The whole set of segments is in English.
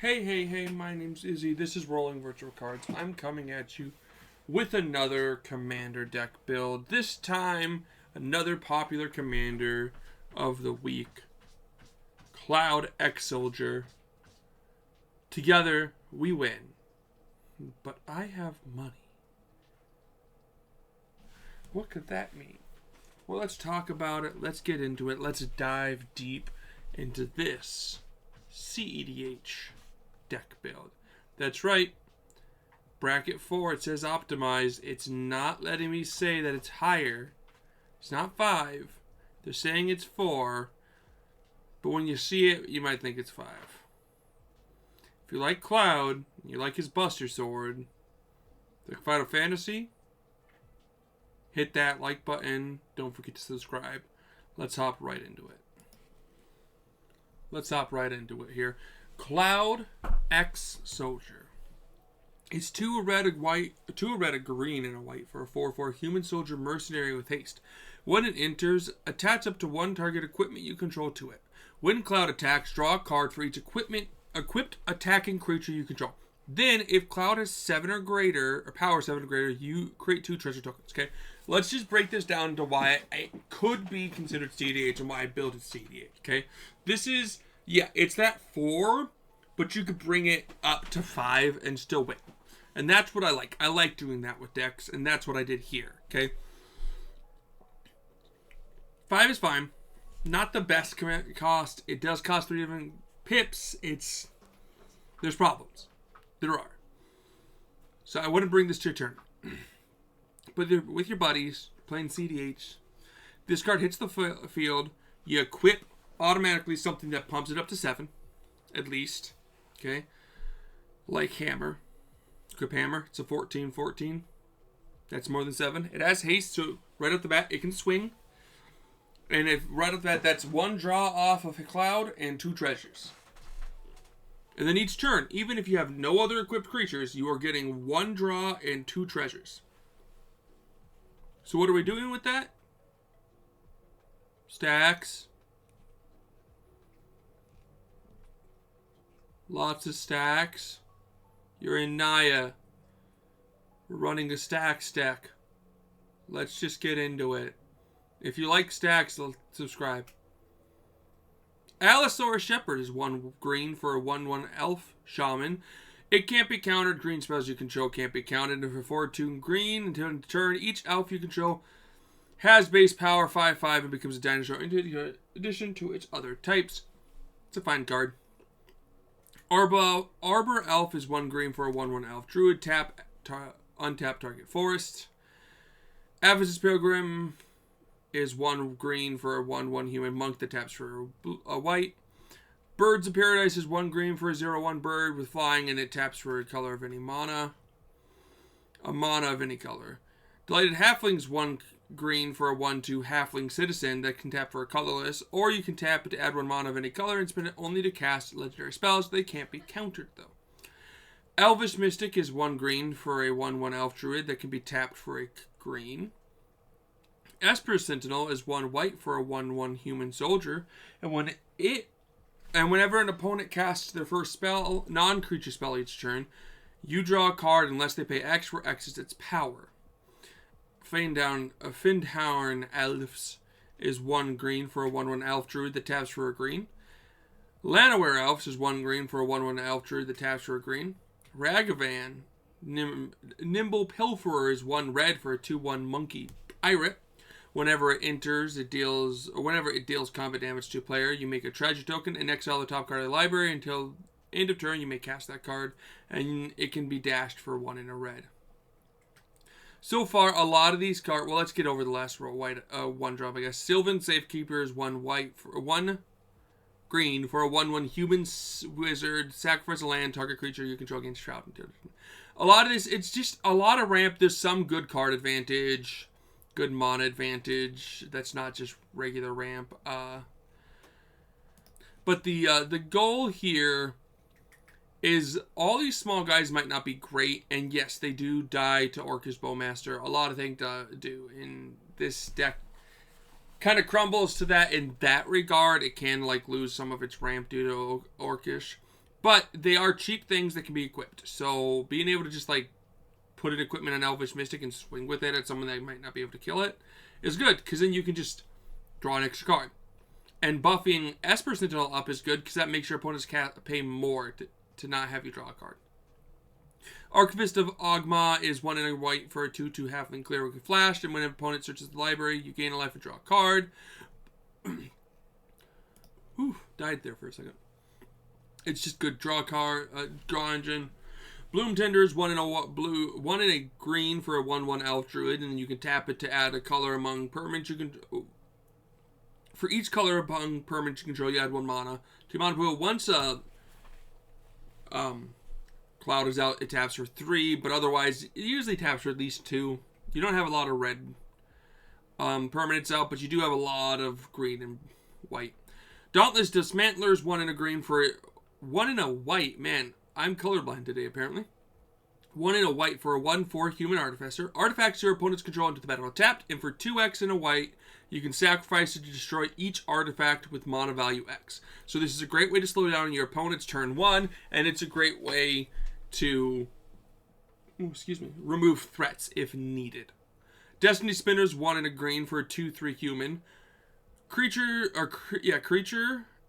Hey, my name's Izzy. This is Rolling Virtual Cards. I'm coming at you with another Commander deck build. This time, another popular Commander of the week, Cloud X Soldier. Together, we win. But I have money. What could that mean? Well, let's talk about it. Let's get into it. Let's dive deep into this CEDH deck build. That's right. Bracket 4, it says optimized. It's not letting me say that it's higher. It's not 5. They're saying it's 4. But when you see it, you might think it's 5. If you like Cloud, you like his Buster Sword, like Final Fantasy, hit that like button. Don't forget to subscribe. Let's hop right into it. Here. Cloud X Soldier. It's 2 red, a white, 2 red, a green, and a white for a 4/4 human soldier mercenary with haste. When it enters, attach up to 1 target equipment you control to it. When Cloud attacks, draw a card for each equipped attacking creature you control. Then, if Cloud has 7 or greater, or power 7 or greater, you create 2 treasure tokens. Okay, let's just break this down to why it could be considered CEDH and why I built it CEDH. Okay, this is, yeah, it's that 4, but you could bring it up to 5 and still win. And that's what I like. I like doing that with decks, and that's what I did here. Okay, 5 is fine. Not the best cost. It does cost 3 different pips. There's problems. There are. So I wouldn't bring this to your turn. But with your buddies, playing CEDH, this card hits the field. You equip automatically something that pumps it up to 7, at least. Okay? Like Hammer. Equip Hammer. It's a 14/14. That's more than 7. It has haste, so right off the bat, it can swing. And if right off the bat, that's 1 draw off of a Cloud and 2 treasures. And then each turn, even if you have no other equipped creatures, you are getting 1 draw and 2 treasures. So what are we doing with that? Stax. Lots of stacks. You're in Naya. We're running a Stax deck. Let's just get into it. If you like stacks, subscribe. Allosaurus Shepherd is 1 green for a 1/1 elf shaman. It can't be countered. Green spells you control can't be countered. And for 4/2 green, until end of turn, each elf you control has base power 5/5 and becomes a dinosaur in addition to its other types. It's a fine card. Arbor Elf is 1 green for a 1/1 elf. Druid untap target forest. Avis's Pilgrim is 1 green for a 1/1 human monk that taps for a white. Birds of Paradise is 1 green for a 0/1 bird with flying, and it taps for a color of any mana. A mana of any color. Delighted Halfling is 1 green for a 1/2 halfling citizen that can tap for a colorless, or you can tap it to add 1 mana of any color and spend it only to cast legendary spells. They can't be countered, though. Elvish Mystic is 1 green for a 1/1 elf druid that can be tapped for a green. Esper Sentinel is 1 white for a 1/1 human soldier, and whenever an opponent casts their first spell, non-creature spell each turn, you draw a card unless they pay X, where X is its power. Findhorn Elves is 1 green for a 1/1 elf druid that taps for a green. Llanowar Elves is 1 green for a 1/1 elf druid that taps for a green. Ragavan Nimble Pilferer is 1 red for a 2/1 monkey pirate. Whenever it deals combat damage to a player, you make a treasure token and exile the top card of the library. Until end of turn, you may cast that card, and it can be dashed for 1 in a red. So far, a lot of these cards. Well, let's get over the last row. White, 1 drop, I guess. Sylvan Safekeeper is 1 white for 1 green for a 1/1 human wizard. Sacrifice a land, target creature you control against Shroud. A lot of this, it's just a lot of ramp. There's some good card advantage. Good mana advantage. That's not just regular ramp. But the goal here is all these small guys might not be great, and yes, they do die to Orcish Bowmaster. A lot of things do in this deck. kind of crumbles to that in that regard. It can like lose some of its ramp due to Orcish. But they are cheap things that can be equipped. So being able to just like put an equipment on Elvish Mystic and swing with it at someone that might not be able to kill it is good, because then you can just draw an extra card. And buffing Esper Sentinel up is good because that makes your opponents pay more to not have you draw a card. Archivist of Ogma is 1 and a white for a 2/2 halfling cleric with flash, and when an opponent searches the library, you gain a life and draw a card. Ooh, died there for a second. It's just good draw card, draw engine. Bloom Tenders, 1 and a blue, 1 and a green for a 1/1 elf druid, and you can tap it to add a color among permanents you can. For each color among permanents you control, you add 1 mana to mana pool. Once Cloud is out, it taps for 3, but otherwise it usually taps for at least 2. You don't have a lot of red permanents out, but you do have a lot of green and white. Dauntless Dismantlers, 1 and a green for 1 and a white. Man, I'm colorblind today, apparently. 1 and a white for a 1/4 human artificer. Artifacts your opponents control into the battle tapped, and for 2x and a white, you can sacrifice it to destroy each artifact with mana value X. So this is a great way to slow down your opponent's turn 1, and it's a great way to remove threats if needed. Destiny Spinners, 1 and a green for a 2/3 human. Creature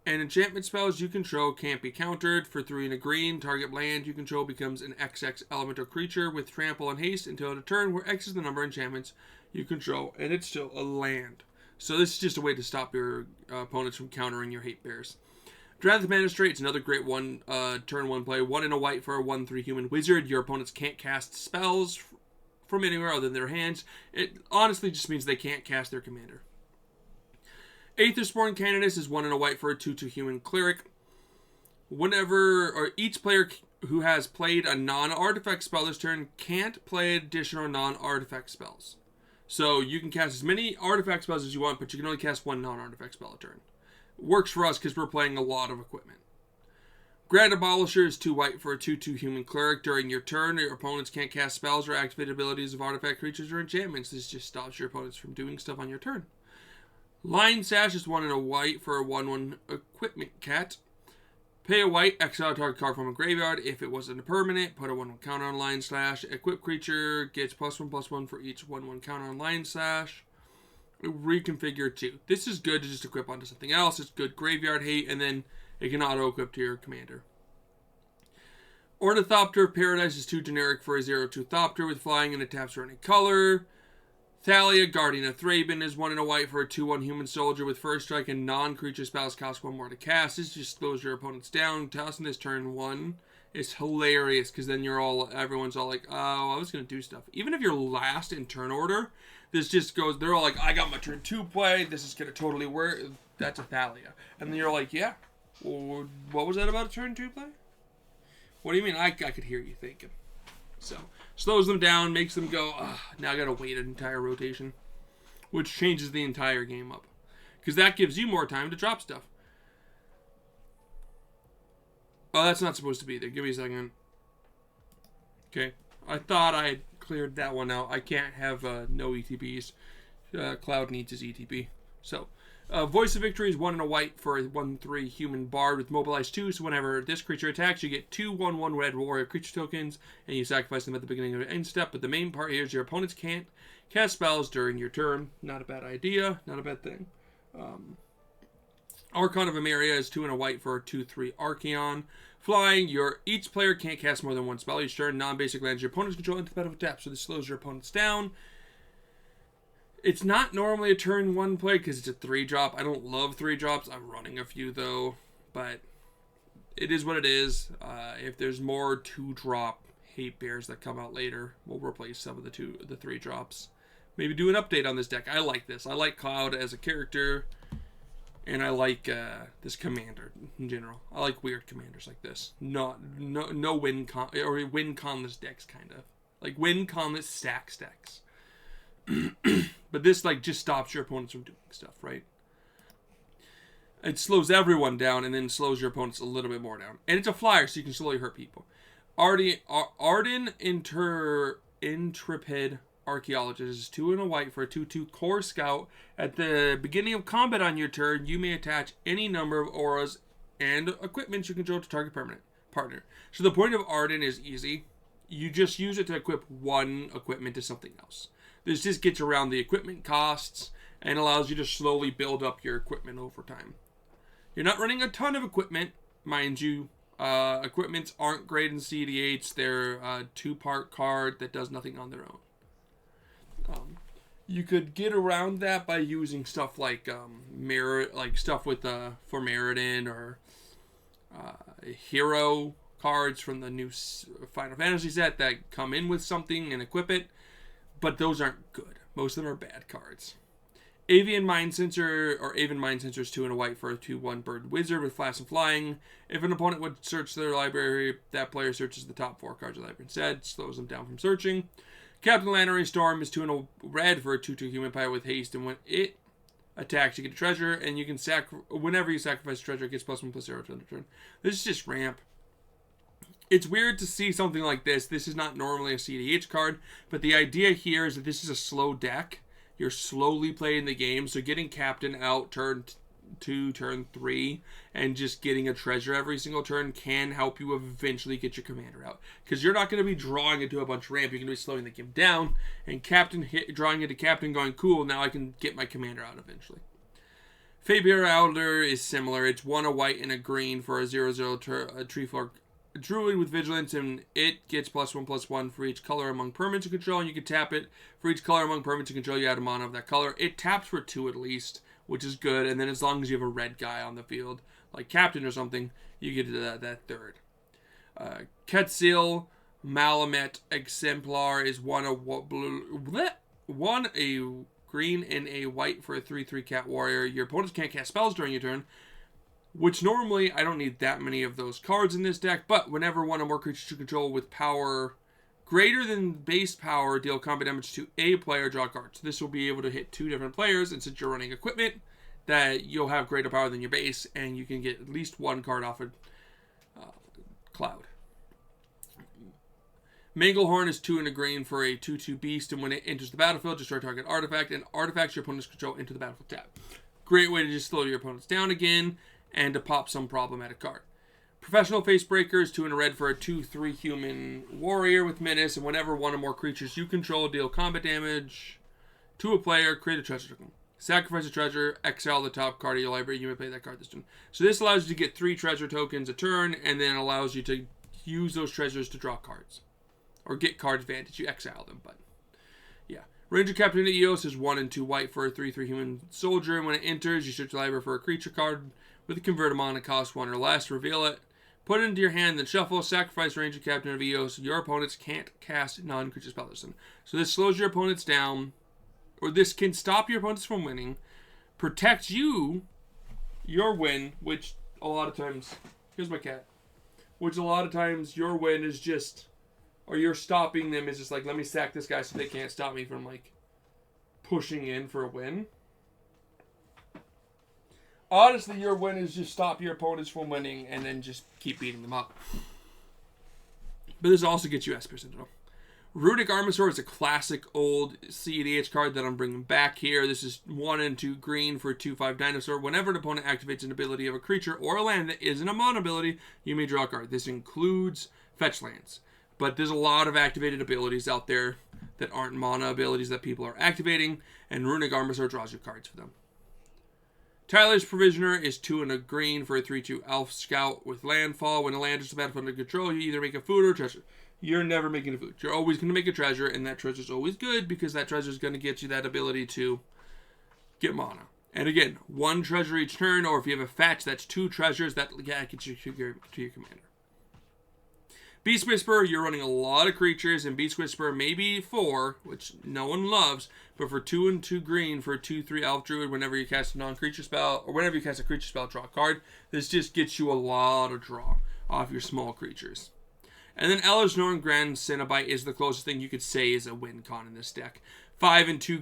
and enchantment spells you control can't be countered. For 3 and a green, target land you control becomes an XX elemental creature with trample and haste until a turn where X is the number of enchantments you control, and it's still a land. So this is just a way to stop your opponents from countering your hate bears. Drath Magistrate is another great turn 1 play. 1 and a white for a 1/3 human wizard. Your opponents can't cast spells from anywhere other than their hands. It honestly just means they can't cast their commander. Aetherspawn Canoness is 1 and a white for a 2/2 human cleric. Each player who has played a non-artifact spell this turn can't play additional non-artifact spells. So you can cast as many artifact spells as you want, but you can only cast 1 non-artifact spell a turn. Works for us because we're playing a lot of equipment. Grand Abolisher is 2 white for a 2/2 human cleric. During your turn, your opponents can't cast spells or activate abilities of artifact creatures or enchantments. This just stops your opponents from doing stuff on your turn. Lion Sash is 1 and a white for a 1/1 equipment cat. Pay a white, exile target card from a graveyard. If it wasn't a permanent, put a 1/1 counter on Lion Slash. Equipped creature gets +1/+1 for each 1/1 counter on Lion Slash. Reconfigure 2. This is good to just equip onto something else. It's good graveyard hate, and then it can auto-equip to your commander. Ornithopter of Paradise is 2 generic for a 0/2 Thopter with flying, and it taps for any color. Thalia, Guardian of Thraben, is 1 and a white for a 2/1 human soldier with first strike, and non-creature spells cost 1 more to cast. This just slows your opponents down. Tossing this turn 1 is hilarious because then everyone's all like, oh, I was going to do stuff. Even if you're last in turn order, this just goes, they're all like, I got my turn 2 play. This is going to totally work. That's a Thalia. And then you're like, yeah, well, what was that about a turn 2 play? What do you mean? I could hear you thinking. So, slows them down, makes them go, now I gotta wait an entire rotation. Which changes the entire game up. Because that gives you more time to drop stuff. Oh, that's not supposed to be there. Give me a second. Okay. I thought I had cleared that one out. I can't have no ETBs. Cloud needs his ETB. So, Voice of Victory is 1 and a white for a 1/3 human bard with Mobilize 2. So whenever this creature attacks, you get 2 1/1 red warrior creature tokens, and you sacrifice them at the beginning of the end step. But the main part here is your opponents can't cast spells during your turn. Not a bad idea. Not a bad thing. Archon of Emeria is 2 and a white for a 2/3 Archeon. Flying, each player can't cast more than 1 spell each turn. Non-basic lands your opponents control into the battle tap, so this slows your opponents down. It's not normally a turn 1 play because it's a 3-drop. I don't love 3-drops. I'm running a few though, but it is what it is. If there's more 2-drop hate bears that come out later, we'll replace some of the 3-drops. Maybe do an update on this deck. I like this. I like Cloud as a character, and I like this commander in general. I like weird commanders like this. No win conless decks, kind of like win conless Stax decks. But this just stops your opponents from doing stuff, right? It slows everyone down and then slows your opponents a little bit more down. And it's a flyer, so you can slowly hurt people. Arden Intrepid Archaeologist is 2 and a white for a 2/2 Core Scout. At the beginning of combat on your turn, you may attach any number of auras and equipment you control to target permanent. partner. So the point of Arden is easy. You just use it to equip one equipment to something else. This just gets around the equipment costs and allows you to slowly build up your equipment over time. You're not running a ton of equipment, mind you. Equipments aren't great in CEDH. They're a 2-part card that does nothing on their own. You could get around that by using stuff like stuff with for Meriden or hero cards from the new Final Fantasy set that come in with something and equip it, but those aren't good. Most of them are bad cards. Avian Mind Sensor or Avian Mind Sensor is 2 and a white for a 2/1 bird wizard with flash and flying. If an opponent would search their library, that player searches the top 4 cards of the library instead, slows them down from searching. Captain Lannery Storm is 2 and a red for a 2/2 human pilot with haste, and when it attacks, you get a treasure, and you can whenever you sacrifice a treasure, it gets +1/+0 to the turn. This is just ramp. It's weird to see something like this. This is not normally a CEDH card, but the idea here is that this is a slow deck. You're slowly playing the game, so getting Captain out turn 2, turn 3, and just getting a treasure every single turn can help you eventually get your commander out. Because you're not going to be drawing into a bunch of ramp, you're going to be slowing the game down, and drawing into Captain going, cool, now I can get my commander out eventually. Fabian Elder is similar. It's 1 a white and a green for a 0/0 tree floor druid with vigilance, and it gets +1/+1 for each color among permanents you control, and you can tap it for each color among permanents you control. You add a mana of that color. It taps for 2 at least, which is good, and then as long as you have a red guy on the field, like Captain or something, you get that third. Quetzal Malamet Exemplar is 1 a green and a white for a 3/3 cat warrior. Your opponents can't cast spells during your turn, which normally I don't need that many of those cards in this deck, but whenever one or more creatures you control with power greater than base power deal combat damage to a player, draw cards. So this will be able to hit 2 different players, and since you're running equipment, that you'll have greater power than your base, and you can get at least 1 card off of Cloud. Manglehorn is 2 and a green for a 2/2 beast, and when it enters the battlefield, destroy target artifact, and artifacts your opponents control into the battlefield tab. Great way to just slow your opponents down again, and to pop some problematic card. Professional Facebreaker is 2 and a red for a 2/3 human warrior with menace, and whenever one or more creatures you control deal combat damage to a player, create a treasure token. Sacrifice a treasure, exile the top card of your library, you may play that card this turn. So this allows you to get 3 treasure tokens a turn, and then allows you to use those treasures to draw cards. Or get card advantage, you exile them, but yeah. Ranger Captain Eos is 1 and 2 white for a 3/3 human soldier, and when it enters, you search the library for a creature card with a converted mana cost 1 or less, reveal it, put it into your hand, then shuffle, sacrifice Ranger Captain of Eos. Your opponents can't cast non-creature spells. So this slows your opponents down, or this can stop your opponents from winning, protects your win, which a lot of times, here's my cat, which a lot of times your win is just, or you're stopping them is just like, let me sack this guy so they can't stop me from like pushing in for a win. Honestly, your win is just stop your opponents from winning and then just keep beating them up. But this also gets you Esper Sentinel. Runic Armasaur is a classic old CEDH card that I'm bringing back here. This is 1 and 2 green for a 2/5 dinosaur. Whenever an opponent activates an ability of a creature or a land that isn't a mono ability, you may draw a card. This includes fetch lands. But there's a lot of activated abilities out there that aren't mana abilities that people are activating, and Runic Armasaur draws you cards for them. Tyler's Provisioner is 2 and a green for a 3/2 Elf Scout with landfall. When a land is the battlefield under control, you either make a food or a treasure. You're never making a food. You're always going to make a treasure, and that treasure is always good because that treasure is going to get you that ability to get mana. And again, 1 treasure each turn, or if you have a fetch, that's 2 treasures. That gets you to your commander. Beast Whisperer, you're running a lot of creatures, and Beast Whisperer maybe 4, which no one loves, but for 2 and 2 green for a 2/3 Elf Druid, whenever you cast a non-creature spell, or whenever you cast a creature spell, draw a card. This just gets you a lot of draw off your small creatures. And then Ellisnorn Grand Cenobite is the closest thing you could say is a win con in this deck. 5 and 2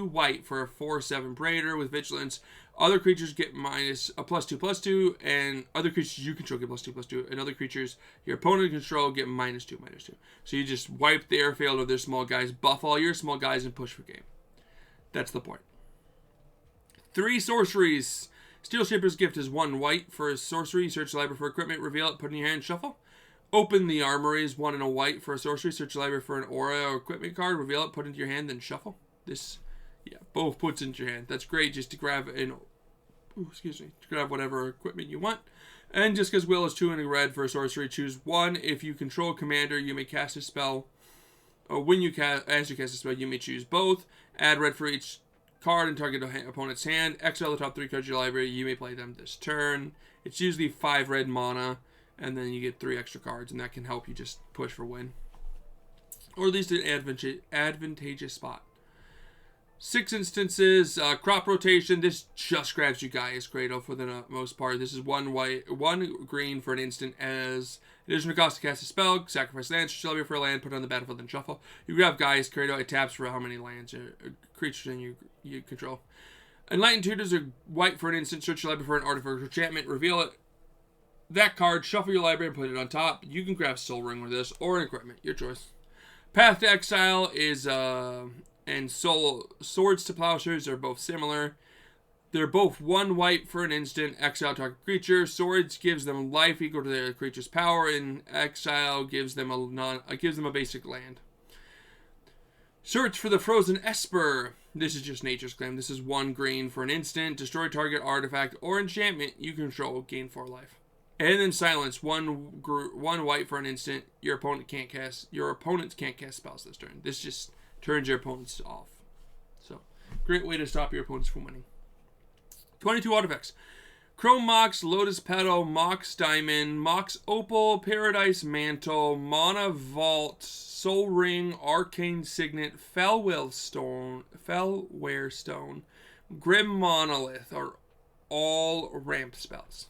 white for a 4/7 Praetor with vigilance. Other creatures get minus a +2/+2, and other creatures you control get +2/+2, and other creatures your opponent control get -2/-2. So you just wipe the airfield of their small guys, buff all your small guys, and push for game. That's the point. 3 sorceries. Steel Shaper's Gift is 1 white for a sorcery. Search the library for equipment, reveal it, put it in your hand, shuffle. Open the Armory is 1 and a white for a sorcery. Search the library for an aura or equipment card, reveal it, put it into your hand, then shuffle. This, yeah, both puts into your hand. That's great just to grab to grab whatever equipment you want. And just because Will is 2 and a red for a sorcery, choose 1. If you control a commander, you may cast a spell. Or when you cast a spell, you may choose both. Add red for each card and target opponent's hand. Exile the top 3 cards of your library. You may play them this turn. It's usually 5 red mana, and then you get 3 extra cards, and that can help you just push for win. Or at least an advantageous spot. 6 instances. Crop rotation. This just grabs you Gaia's Cradle for the most part. This is 1 white, 1 green for an instant as additional cost to cast a spell. Sacrifice land. Library for a land. Put it on the battlefield and shuffle. You grab Gaia's Cradle. It taps for how many lands or creatures you control. Enlightened Tutors are white for an instant. Search your library for an artifact or enchantment. Reveal it. That card. Shuffle your library and put it on top. You can grab Soul Ring with this or an equipment. Your choice. Path to Exile is and Swords to Plowshares are both similar. They're both 1 white for an instant. Exile target creature. Swords gives them life equal to their creature's power, and Exile gives them a basic land. Search for the Frozen Esper. This is just Nature's Claim. This is 1 green for an instant. Destroy target artifact or enchantment you control. Gain 4 life. And then Silence. 1 white for an instant. Your opponents can't cast spells this turn. This just turns your opponents off. So, great way to stop your opponents from winning. 22 artifacts. Chrome Mox, Lotus Petal, Mox Diamond, Mox Opal, Paradise Mantle, Mana Vault, Soul Ring, Arcane Signet, Fellware Stone, Grim Monolith are all ramp spells.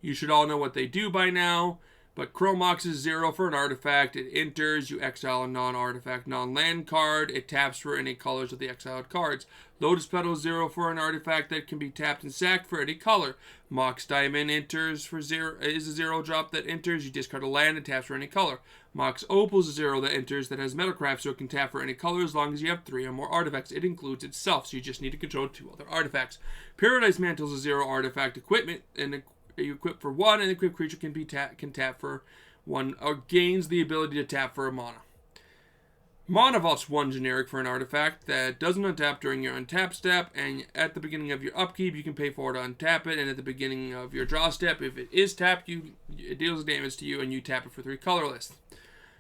You should all know what they do by now. But Chrome Mox is 0 for an artifact. It enters, you exile a non-artifact, non-land card. It taps for any colors of the exiled cards. Lotus Petal is 0 for an artifact that can be tapped and sacked for any color. Mox Diamond enters for 0, is a 0 drop that enters. You discard a land and taps for any color. Mox Opal is a 0 that enters that has Metalcraft, so it can tap for any color as long as you have 3 or more artifacts. It includes itself, so you just need to control 2 other artifacts. Paradise Mantle is a 0 artifact equipment, and you equip for 1, and the equipped creature can tap for 1, or gains the ability to tap for a mana. Mana Vault's 1 generic for an artifact that doesn't untap during your untap step, and at the beginning of your upkeep, you can pay 4 to untap it, and at the beginning of your draw step, if it is tapped, it deals damage to you, and you tap it for 3 colorless.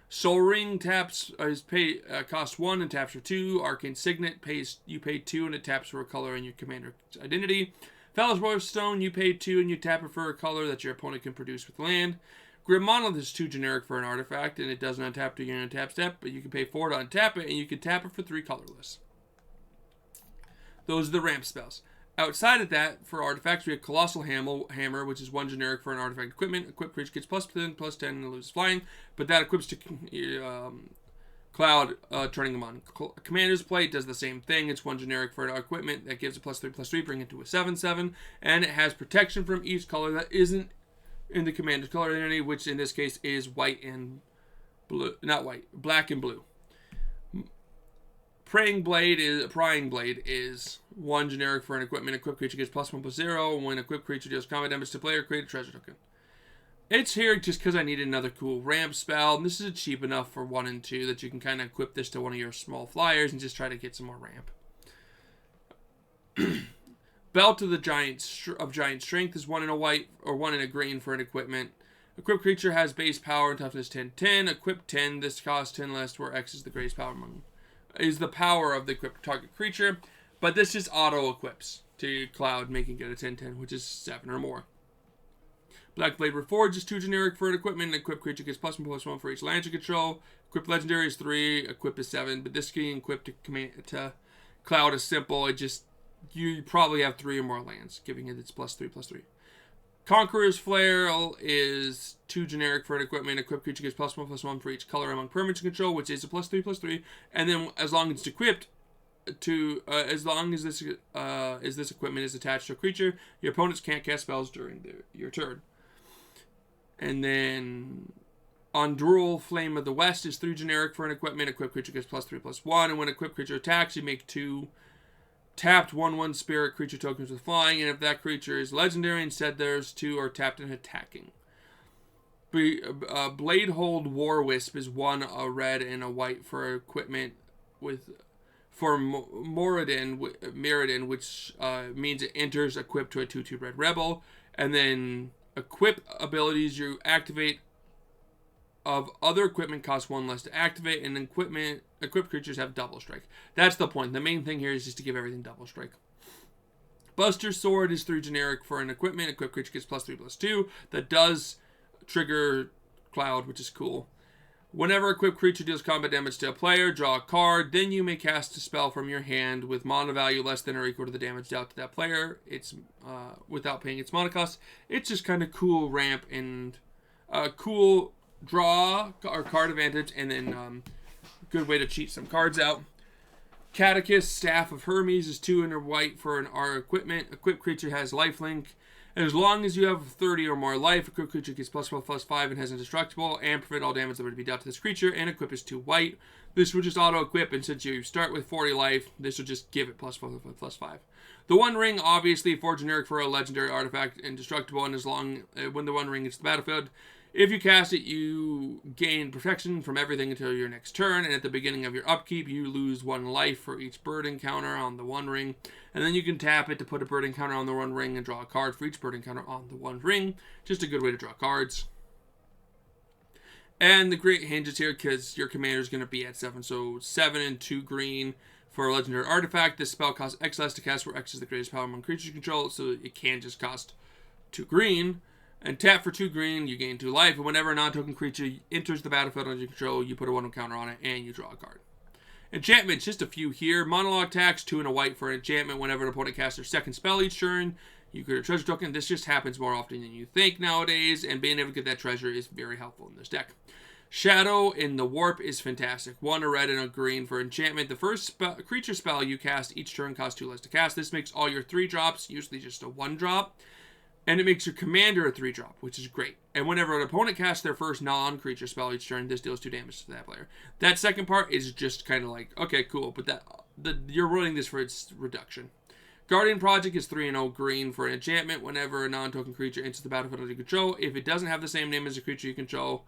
Soul Ring costs 1 and taps for 2. Arcane Signet you pay 2 and it taps for a color in your commander's identity. Fellware Stone, you pay 2 and you tap it for a color that your opponent can produce with land. Grim Monolith is 2 generic for an artifact, and it doesn't untap to your untap step, but you can pay 4 to untap it, and you can tap it for 3 colorless. Those are the ramp spells. Outside of that, for artifacts, we have Colossal Hammer, which is 1 generic for an artifact equipment. Equipped creature gets +10, and loses flying, but that equips to Cloud, turning them on. Commander's Plate does the same thing. It's 1 generic for an equipment that gives a +3/+3, bring it to a 7/7, and it has protection from each color that isn't in the commander's color identity, which in this case is white and blue, not white, black and blue. Prying Blade is 1 generic for an equipment. Equipped creature gets +1/+0. When equipped creature deals combat damage to player, create a treasure token. It's here just because I need another cool ramp spell. And this is cheap enough for 1 and 2 that you can kind of equip this to one of your small flyers and just try to get some more ramp. Belt of Giant Strength is 1 in a white or 1 in a green for an equipment. Equipped creature has base power and toughness 10/10. Equipped 10. This costs 10 less, where X is the greatest power is the power of the equipped target creature. But this just auto equips to Cloud, making it a 10/10, which is 7 or more. Black Blade Reforged is 2 generic for an equipment. An equipped creature gets +1/+1 for each land you control. Equipped Legendary is 3. Equipped is 7. But this getting equipped to Cloud is simple. You probably have 3 or more lands, giving it its +3/+3. Conqueror's Flail is 2 generic for an equipment. Equipped creature gets +1/+1 for each color among permanents you control, which is a +3/+3. And then as long as it's equipped as long as this equipment is attached to a creature, your opponents can't cast spells during your turn. And then Ondrual Flame of the West is 3 generic for an equipment. Equipped creature gets +3/+1, and when equipped creature attacks, you make 2 tapped 1/1 spirit creature tokens with flying, and if that creature is legendary, instead there's 2 are tapped and attacking. Bladehold War Wisp is 1 a red and a white for equipment for Mirrodin, which means it enters equipped to a 2/2 red rebel, and then equip abilities you activate of other equipment cost 1 less to activate, and equipped creatures have double strike. That's the point. The main thing here is just to give everything double strike. Buster Sword is 3 generic for an equipment. Equipped creature gets +3/+2. That does trigger Cloud, which is cool. Whenever equipped creature deals combat damage to a player, draw a card. Then you may cast a spell from your hand with mana value less than or equal to the damage dealt to that player. It's without paying its mana cost. It's just kind of cool ramp and cool draw or card advantage, and then good way to cheat some cards out. Catechist Staff of Hermes is 2 and a white for an R equipment. Equipped creature has lifelink. As long as you have 30 or more life, equipped creature gets +12/+5 and has indestructible, and prevent all damage that would be dealt to this creature, and equip is 2 white. This will just auto-equip, and since you start with 40 life, this will just give it +12/+5. The One Ring, obviously, 4 generic for a legendary artifact, indestructible, and as long when the One Ring hits the battlefield, if you cast it, you gain protection from everything until your next turn, and at the beginning of your upkeep, you lose 1 life for each bird encounter on the One Ring, and then you can tap it to put a bird encounter on the One Ring and draw a card for each bird encounter on the One Ring. Just a good way to draw cards. And the great hinges here, because your commander is going to be at 7, so 7 and 2 green for a legendary artifact. This spell costs X less to cast, where X is the greatest power among creatures you control, so it can just cost 2 green. And tap for 2 green, you gain 2 life, and whenever a non-token creature enters the battlefield under your control, you put a 1 counter on it, and you draw a card. Enchantments, just a few here. Monologue tax, 2 and a white for an enchantment. Whenever an opponent casts their second spell each turn, you create a treasure token. This just happens more often than you think nowadays, and being able to get that treasure is very helpful in this deck. Shadow in the Warp is fantastic. 1 a red and a green for enchantment. The first creature spell you cast each turn costs 2 less to cast. This makes all your 3 drops usually just a 1 drop. And it makes your commander a 3 drop, which is great. And whenever an opponent casts their first non-creature spell each turn, this deals 2 damage to that player. That second part is just kind of like, okay, cool, but you're running this for its reduction. Guardian Project is 3 and 0 green for an enchantment. Whenever a non-token creature enters the battlefield under your control, if it doesn't have the same name as a creature you control,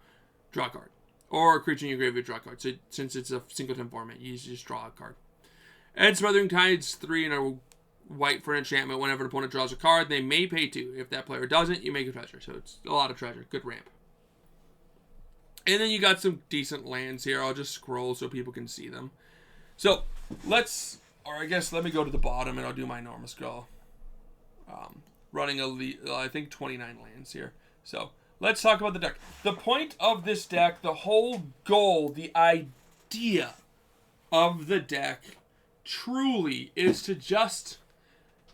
draw a card. Or a creature in your graveyard, draw a card. So since it's a singleton format, you just draw a card. And Smothering Tides, 3 and 0 white for an enchantment. Whenever an opponent draws a card, they may pay 2. If that player doesn't, you make a treasure. So it's a lot of treasure. Good ramp. And then you got some decent lands here. I'll just scroll so people can see them. So let me go to the bottom and I'll do my normal scroll. Running I think 29 lands here. So let's talk about the deck. The point of this deck, the whole goal, the idea of the deck truly is to just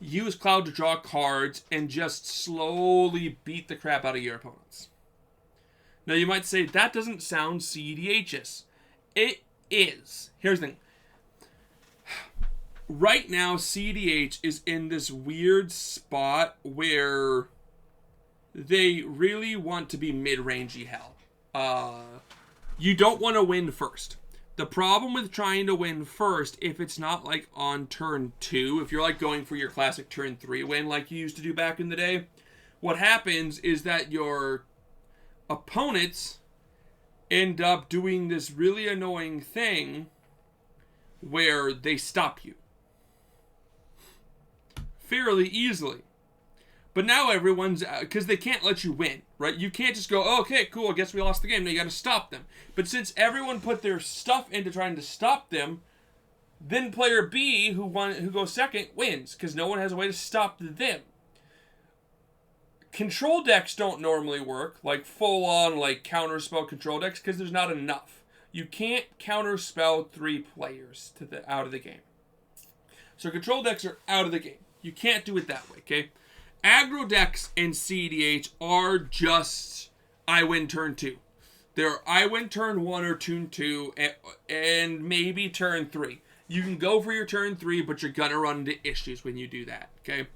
use Cloud to draw cards and just slowly beat the crap out of your opponents. Now you might say, that doesn't sound CEDH's. It is. Here's the thing. Right now, CEDH is in this weird spot where they really want to be mid-rangey hell. You don't want to win first. The problem with trying to win first, if it's not like on turn 2, if you're like going for your classic turn 3 win like you used to do back in the day, what happens is that your opponents end up doing this really annoying thing where they stop you fairly easily. But now everyone's, because they can't let you win, right? You can't just go, oh, okay, cool, I guess we lost the game. No, you got to stop them. But since everyone put their stuff into trying to stop them, then player B, who goes second, wins, because no one has a way to stop them. Control decks don't normally work, like full-on, like counterspell control decks, because there's not enough. You can't counterspell 3 players out of the game. So control decks are out of the game. You can't do it that way, okay? Aggro decks in CEDH are just I win turn 2. They're I win turn 1 or turn 2 and maybe turn 3. You can go for your turn 3, but you're going to run into issues when you do that, okay?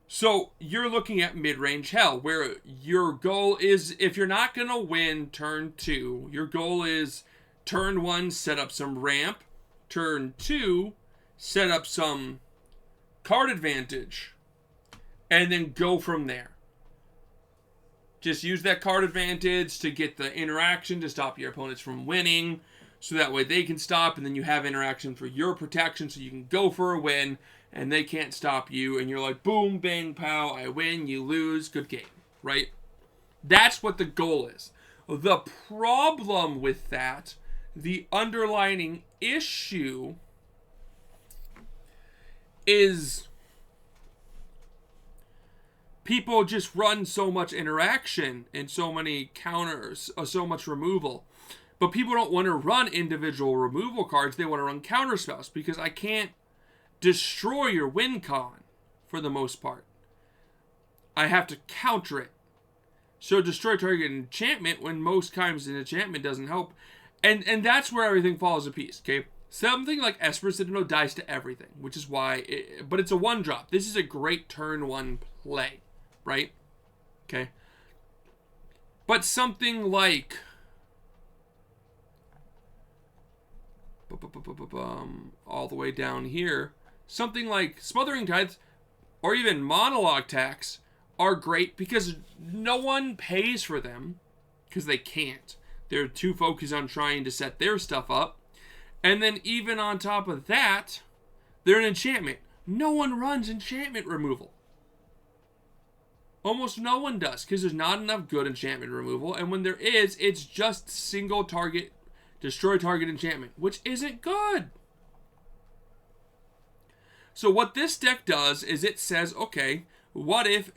So you're looking at mid-range hell, where your goal is, if you're not going to win turn 2, your goal is turn 1, set up some ramp. Turn 2, set up some card advantage, and then go from there. Just use that card advantage to get the interaction to stop your opponents from winning, so that way they can stop, and then you have interaction for your protection, so you can go for a win, and they can't stop you, and you're like, boom, bang, pow, I win, you lose, good game, right? That's what the goal is. The problem with that, the underlining issue, is people just run so much interaction and so many counters, so much removal. But people don't want to run individual removal cards. They want to run counter spells, because I can't destroy your win con for the most part. I have to counter it. So destroy target enchantment, when most times an enchantment doesn't help. And that's where everything falls to piece, okay? Something like Esper Citadel dies to everything, which is why... but it's a 1-drop. This is a great turn 1 play, right? Okay. But something like... all the way down here, something like Smothering Tides or even Monologue Tax are great because no one pays for them, because they can't. They're too focused on trying to set their stuff up. And then even on top of that, they're an enchantment. No one runs enchantment removal. Almost no one does, because there's not enough good enchantment removal, and when there is, it's just single target, destroy target enchantment, which isn't good. So what this deck does is it says, okay, what if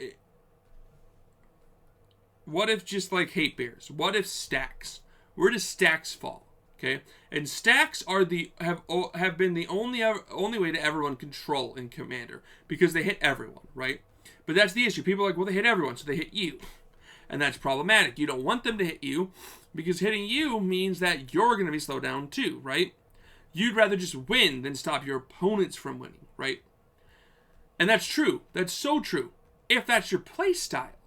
just like Hate Bears? What if Stax? Where does Stax fall? Okay, and Stax are have been the only way to ever run control in Commander, because they hit everyone, right? But that's the issue. People are like, well, they hit everyone, so they hit you, and that's problematic. You don't want them to hit you, because hitting you means that you're going to be slowed down too, right? You'd rather just win than stop your opponents from winning, right? And that's true. That's so true. If that's your play style,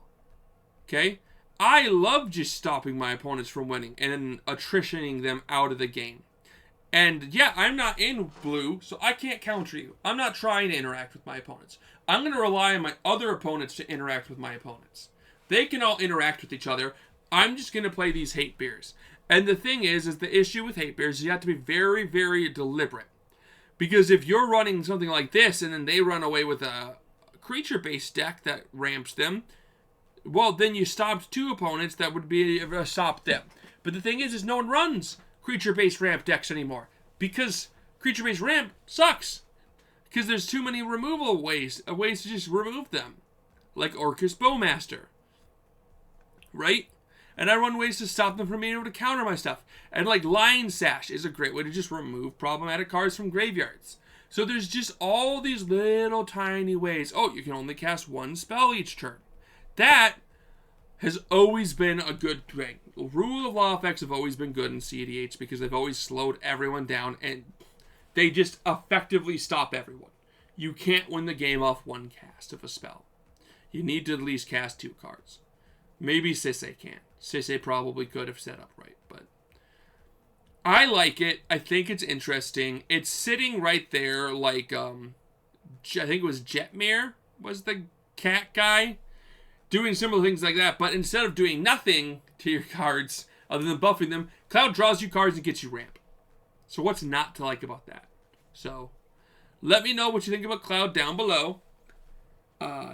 okay? I love just stopping my opponents from winning and attritioning them out of the game. And yeah, I'm not in blue, so I can't counter you. I'm not trying to interact with my opponents. I'm going to rely on my other opponents to interact with my opponents. They can all interact with each other. I'm just going to play these Hate Bears. And the thing is the issue with Hate Bears is you have to be very, very deliberate. Because if you're running something like this and then they run away with a creature-based deck that ramps them, well, then you stopped 2 opponents that would be stop them. But the thing is no one runs creature-based ramp decks anymore, because creature-based ramp sucks. Because there's too many removal ways to just remove them, like Orcus Bowmaster, right? And I run ways to stop them from being able to counter my stuff. And like Lion Sash is a great way to just remove problematic cards from graveyards. So there's just all these little tiny ways. Oh, you can only cast 1 spell each turn. That has always been a good thing. Rule of Law effects have always been good in CEDH, because they've always slowed everyone down, and they just effectively stop everyone. You can't win the game off 1 cast of a spell. You need to at least cast 2 cards. Maybe Sisse can. Sisse probably could if set up right, but I like it. I think it's interesting. It's sitting right there like, I think it was Jetmir was the cat guy, doing similar things like that, but instead of doing nothing to your cards other than buffing them, Cloud draws you cards and gets you ramp. So what's not to like about that? So let me know what you think about Cloud down below.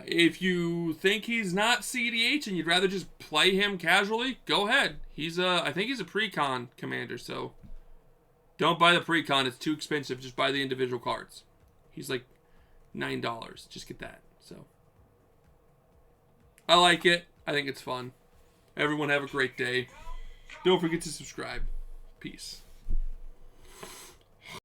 If you think he's not CEDH and you'd rather just play him casually, go ahead. I think he's a pre-con commander, so don't buy the pre-con. It's too expensive. Just buy the individual cards. He's like $9. Just get that. So I like it. I think it's fun. Everyone have a great day. Don't forget to subscribe. Peace.